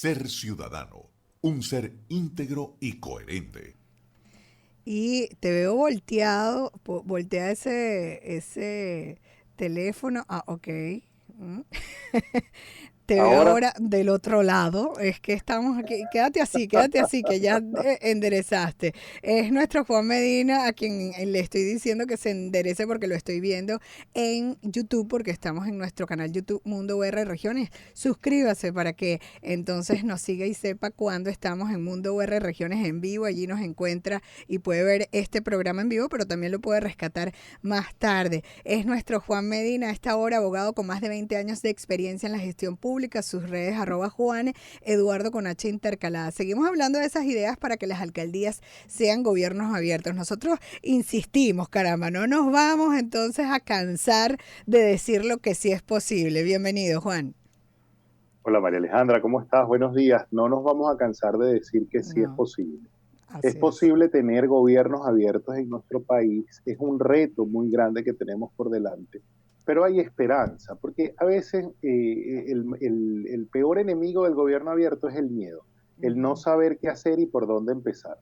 Ser ciudadano, un ser íntegro y coherente. Y te veo volteado, voltea ese teléfono. Ah, ok. Mm. Te veo Ahora, ahora del otro lado. Es que estamos aquí. Quédate así, que ya enderezaste. Es nuestro Juan Medina, a quien le estoy diciendo que se enderece porque lo estoy viendo en YouTube, porque estamos en nuestro canal YouTube Mundo UR Regiones. Suscríbase para que entonces nos siga y sepa cuando estamos en Mundo UR Regiones en vivo. Allí nos encuentra y puede ver este programa en vivo, pero también lo puede rescatar más tarde. Es nuestro Juan Medina, a esta hora abogado con más de 20 años de experiencia en la gestión pública. Sus redes @Juan Eduardo con H intercalada. Seguimos hablando de esas ideas para que las alcaldías sean gobiernos abiertos. Nosotros insistimos, caramba, no nos vamos entonces a cansar de decir lo que sí es posible. Bienvenido, Juan. hola María Alejandra, ¿cómo estás? Buenos días. No nos vamos a cansar de decir que sí es No, posible. Es así es. posible tener gobiernos abiertos en nuestro país. Es un reto muy grande que tenemos por delante. Pero hay esperanza, porque a veces el peor enemigo del gobierno abierto es el miedo, el no Ujú. saber qué hacer y por dónde empezar.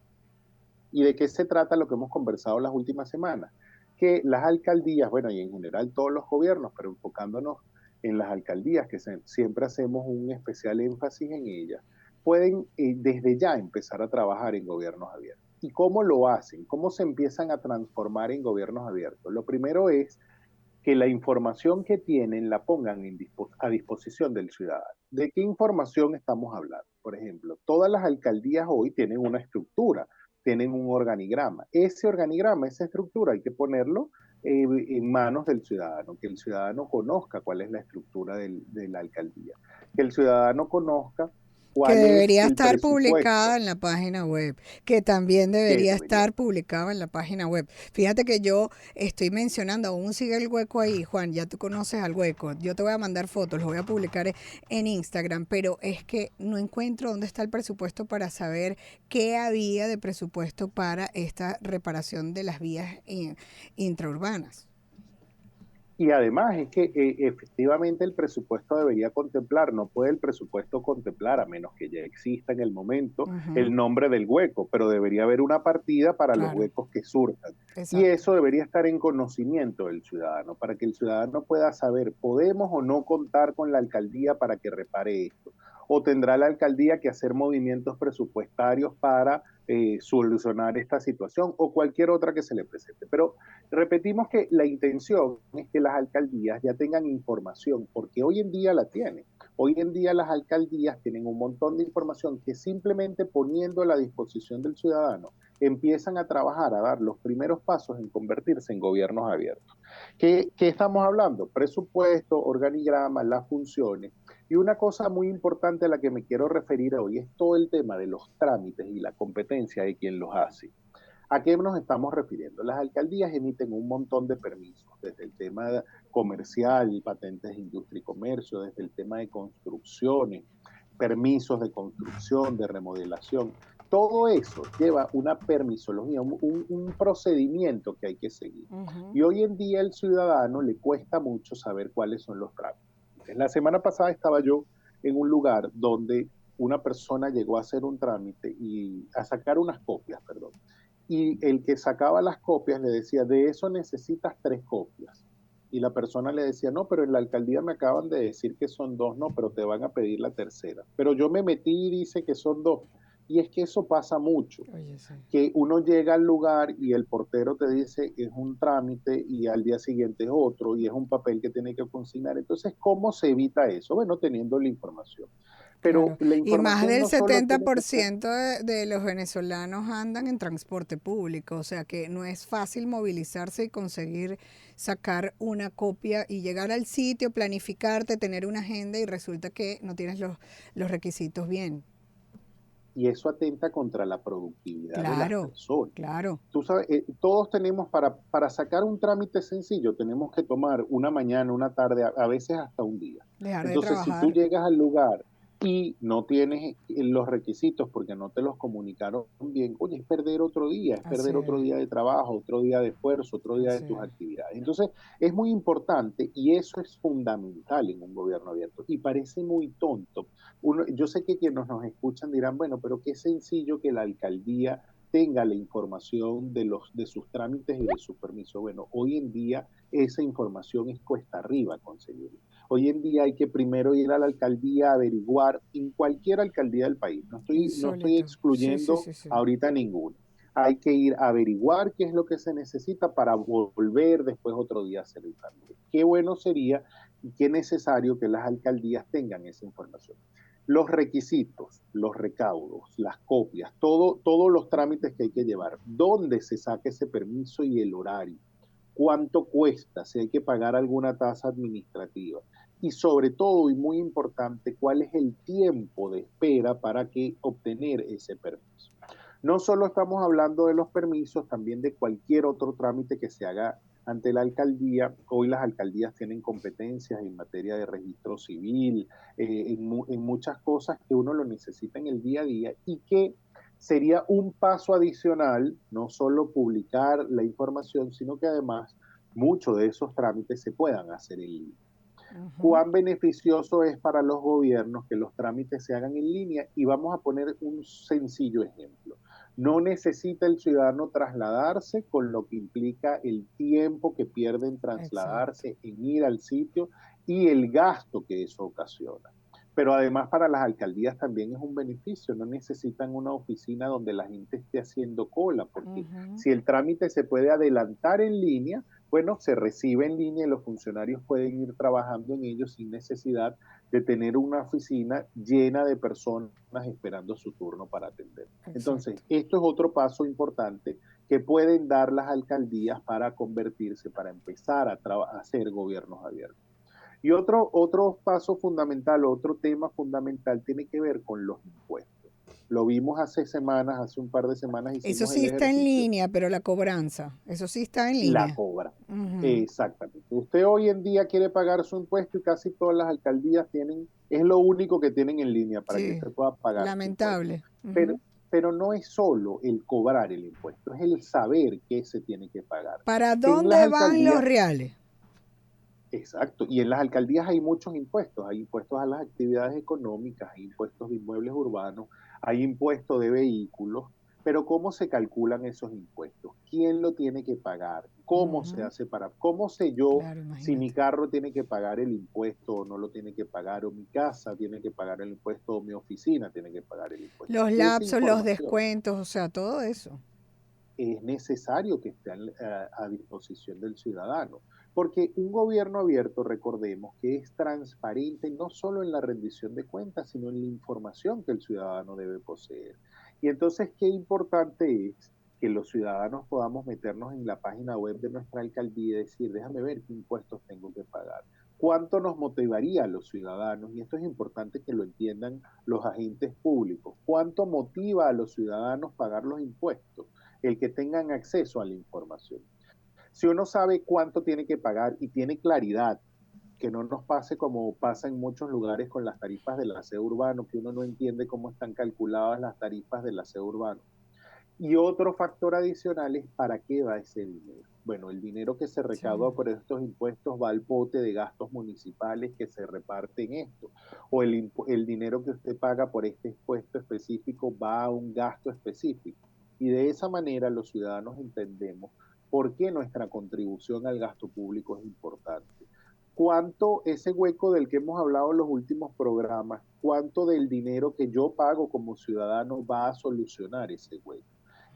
¿Y de qué se trata lo que hemos conversado las últimas semanas? Que las alcaldías, bueno, y en general todos los gobiernos, pero enfocándonos en las alcaldías, que siempre hacemos un especial énfasis en ellas, pueden desde ya empezar a trabajar en gobiernos abiertos. ¿Y cómo lo hacen? ¿Cómo se empiezan a transformar en gobiernos abiertos? Lo primero es que la información que tienen la pongan a disposición del ciudadano. ¿De qué información estamos hablando? Por ejemplo, todas las alcaldías hoy tienen una estructura, tienen un organigrama. Ese organigrama, esa estructura, hay que ponerlo en manos del ciudadano, que el ciudadano conozca cuál es la estructura de la alcaldía, que el ciudadano conozca Que cuál es debería el estar publicada presupuesto en la página web, que también que debería debería. estar publicada en la página web. Fíjate que yo estoy mencionando, aún sigue el hueco ahí, Juan, ya tú conoces al hueco. Yo te voy a mandar fotos, los voy a publicar en Instagram, pero es que no encuentro dónde está el presupuesto para saber qué había de presupuesto para esta reparación de las vías intraurbanas. Y además es que efectivamente el presupuesto debería contemplar, no puede el presupuesto contemplar, a menos que ya exista en el momento, Ujú. el nombre del hueco, pero debería haber una partida para los Claro, huecos que surjan. Y exacto. eso debería estar en conocimiento del ciudadano, para que el ciudadano pueda saber, ¿podemos o no contar con la alcaldía para que repare esto? ¿O tendrá la alcaldía que hacer movimientos presupuestarios para solucionar esta situación o cualquier otra que se le presente? Pero repetimos que la intención es que las alcaldías ya tengan información, porque hoy en día la tienen. Hoy en día las alcaldías tienen un montón de información que simplemente poniendo a la disposición del ciudadano empiezan a trabajar, a dar los primeros pasos en convertirse en gobiernos abiertos. ¿Qué estamos hablando? Presupuesto, organigrama, las funciones. Y una cosa muy importante a la que me quiero referir hoy es todo el tema de los trámites y la competencia de quien los hace. ¿A qué nos estamos refiriendo? Las alcaldías emiten un montón de permisos, desde el tema comercial, patentes de industria y comercio, desde el tema de construcciones, permisos de construcción, de remodelación. Todo eso lleva una permisología, un procedimiento que hay que seguir. Ujú. Y hoy en día el ciudadano le cuesta mucho saber cuáles son los trámites. La semana pasada estaba yo en un lugar donde una persona llegó a hacer un trámite y a sacar unas copias, perdón, y el que sacaba las copias le decía, de eso necesitas 3 copias. Y la persona le decía, no, pero en la alcaldía me acaban de decir que son 2, no, pero te van a pedir la tercera. Pero yo me metí y dice que son 2. Y es que eso pasa mucho, Oye, sí. que uno llega al lugar y el portero te dice es un trámite y al día siguiente es otro y es un papel que tiene que consignar. Entonces, ¿cómo se evita eso? Bueno, teniendo la información. Pero Claro, la y más información del no solo setenta tiene por que ser. ciento de los venezolanos andan en transporte público, o sea que no es fácil movilizarse y conseguir sacar una copia y llegar al sitio, planificarte, tener una agenda y resulta que no tienes los requisitos bien. Y eso atenta contra la productividad de las Claro, personas. claro. Tú sabes, todos tenemos para sacar un trámite sencillo, tenemos que tomar una mañana, una tarde, a veces hasta un día. Dejar de Entonces, si tú trabajar. llegas al lugar y no tienes los requisitos porque no te los comunicaron bien, oye, es perder otro día, es Así perder otro es, día de trabajo, otro día de esfuerzo, otro día de así tus es. actividades. Entonces, es muy importante y eso es fundamental en un gobierno abierto. Y parece muy tonto. Yo sé que quienes nos escuchan dirán, bueno, pero qué sencillo que la alcaldía tenga la información de sus trámites y de sus permisos. Bueno, hoy en día esa información es cuesta arriba conseguirla. Hoy en día hay que primero ir a la alcaldía a averiguar en cualquier alcaldía del país. No estoy Insólito. Sí, sí, excluyendo sí, sí. ahorita ninguna. Hay que ir a averiguar qué es lo que se necesita para volver después otro día a hacer el trámite. Qué bueno sería y qué necesario que las alcaldías tengan esa información. Los requisitos, los recaudos, las copias, todos los trámites que hay que llevar, dónde se saca ese permiso y el horario, cuánto cuesta, si hay que pagar alguna tasa administrativa y sobre todo y muy importante, cuál es el tiempo de espera para que obtener ese permiso. No solo estamos hablando de los permisos, también de cualquier otro trámite que se haga ante la alcaldía. Hoy las alcaldías tienen competencias en materia de registro civil, en muchas cosas que uno lo necesita en el día a día y que sería un paso adicional, no solo publicar la información, sino que además muchos de esos trámites se puedan hacer en línea. Ujú. Cuán beneficioso es para los gobiernos que los trámites se hagan en línea y vamos a poner un sencillo ejemplo. No necesita el ciudadano trasladarse, con lo que implica el tiempo que pierde en Exacto. trasladarse, en ir al sitio y el gasto que eso ocasiona. Pero además para las alcaldías también es un beneficio, no necesitan una oficina donde la gente esté haciendo cola, porque Ujú. si el trámite se puede adelantar en línea, bueno, se recibe en línea y los funcionarios pueden ir trabajando en ello sin necesidad de tener una oficina llena de personas esperando su turno para atender. Entonces, Exacto. esto es otro paso importante que pueden dar las alcaldías para convertirse, para empezar a hacer gobiernos abiertos. Y otro paso fundamental, otro tema fundamental tiene que ver con los impuestos. Lo vimos hace semanas, hace un par de semanas Eso hicimos sí el está en ejercicio, línea, pero la cobranza, eso sí está en la línea. cobra. Ujú. Exactamente. Usted hoy en día quiere pagar su impuesto y casi todas las alcaldías tienen, es lo único que tienen en línea para que Sí, usted pueda pagar su impuesto. lamentable. Pero, Ujú. pero no es solo el cobrar el impuesto, es el saber qué se tiene que pagar. ¿Para En las dónde van los alcaldías, reales? exacto, y en las alcaldías hay muchos impuestos, hay impuestos a las actividades económicas, hay impuestos de inmuebles urbanos, hay impuestos de vehículos, pero ¿cómo se calculan esos impuestos? ¿Quién lo tiene que pagar? ¿Cómo se Ujú. hace cómo sé yo Claro, si mi imagínate. carro tiene que pagar el impuesto o no lo tiene que pagar, o mi casa tiene que pagar el impuesto o mi oficina tiene que pagar el impuesto? Los Esa lapsos, los información descuentos, o sea, todo eso. es necesario que esté a disposición del ciudadano. Porque un gobierno abierto, recordemos, que es transparente no solo en la rendición de cuentas, sino en la información que el ciudadano debe poseer. Y entonces, qué importante es que los ciudadanos podamos meternos en la página web de nuestra alcaldía y decir, déjame ver qué impuestos tengo que pagar. ¿Cuánto nos motivaría a los ciudadanos? Y esto es importante que lo entiendan los agentes públicos. ¿Cuánto motiva a los ciudadanos pagar los impuestos? El que tengan acceso a la información. Si uno sabe cuánto tiene que pagar y tiene claridad, que no nos pase como pasa en muchos lugares con las tarifas del aseo urbano, que uno no entiende cómo están calculadas las tarifas del aseo urbano. Y otro factor adicional es para qué va ese dinero. Bueno, el dinero que se Sí. recauda por estos impuestos va al pote de gastos municipales que se reparten esto. O el dinero que usted paga por este impuesto específico va a un gasto específico. Y de esa manera los ciudadanos entendemos por qué nuestra contribución al gasto público es importante. Cuánto ese hueco del que hemos hablado en los últimos programas, cuánto del dinero que yo pago como ciudadano va a solucionar ese hueco.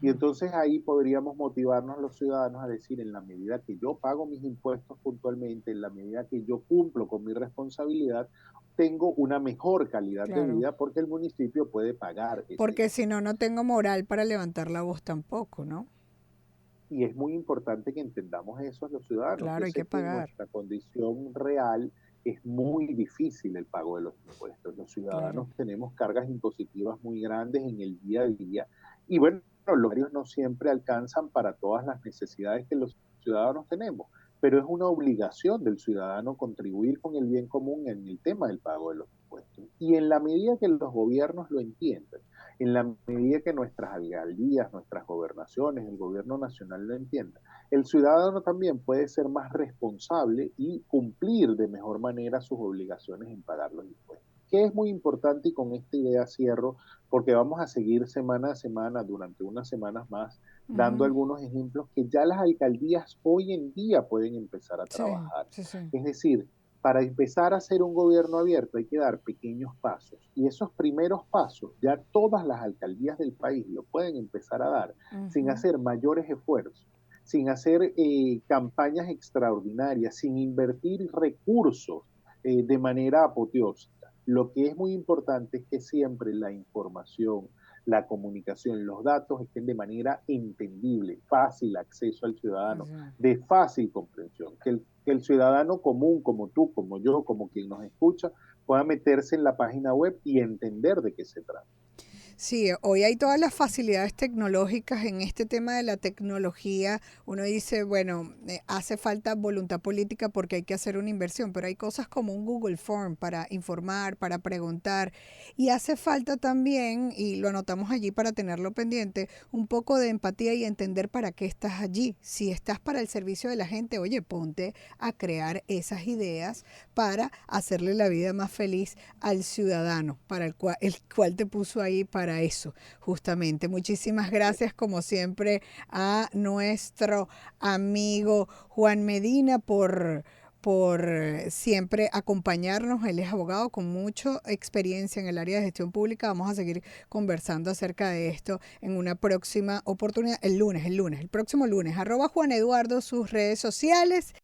Y entonces ahí podríamos motivarnos los ciudadanos a decir, en la medida que yo pago mis impuestos puntualmente, en la medida que yo cumplo con mi responsabilidad, tengo una mejor calidad de Claro. vida porque el municipio puede pagar ese Porque gasto. si no, no tengo moral para levantar la voz tampoco, ¿no? Y es muy importante que entendamos eso a los ciudadanos. Claro, Yo hay que sé que en pagar. nuestra condición real es muy difícil el pago de los impuestos. Los Claro. ciudadanos tenemos cargas impositivas muy grandes en el día a día y bueno, los salarios no siempre alcanzan para todas las necesidades que los ciudadanos tenemos, pero es una obligación del ciudadano contribuir con el bien común en el tema del pago de los impuestos. impuestos. Y en la medida que los gobiernos lo entiendan, en la medida que nuestras alcaldías, nuestras gobernaciones, el gobierno nacional lo entienda, el ciudadano también puede ser más responsable y cumplir de mejor manera sus obligaciones en pagar los impuestos. Que es muy importante, y con esta idea cierro, porque vamos a seguir semana a semana, durante unas semanas más, dando Ujú. algunos ejemplos que ya las alcaldías hoy en día pueden empezar a Sí, trabajar. sí, sí. Es decir, para empezar a hacer un gobierno abierto hay que dar pequeños pasos, y esos primeros pasos ya todas las alcaldías del país lo pueden empezar a dar sin Ujú. hacer mayores esfuerzos, sin hacer campañas extraordinarias, sin invertir recursos de manera apoteósica. Lo que es muy importante es que siempre la información, la comunicación, los datos estén de manera entendible, fácil acceso al ciudadano, Sí. de fácil comprensión, que el ciudadano común, como tú, como yo, como quien nos escucha, pueda meterse en la página web y entender de qué se trata. Sí, hoy hay todas las facilidades tecnológicas en este tema de la tecnología. Uno dice, bueno, hace falta voluntad política porque hay que hacer una inversión, pero hay cosas como un Google Form para informar, para preguntar. Y hace falta también, y lo anotamos allí para tenerlo pendiente, un poco de empatía y entender para qué estás allí. Si estás para el servicio de la gente, oye, ponte a crear esas ideas para hacerle la vida más feliz al ciudadano, para el cual te puso ahí para eso, justamente. Muchísimas gracias, como siempre, a nuestro amigo Juan Medina por siempre acompañarnos. Él es abogado con mucha experiencia en el área de gestión pública. Vamos a seguir conversando acerca de esto en una próxima oportunidad, el próximo lunes. @Juan Eduardo, sus redes sociales.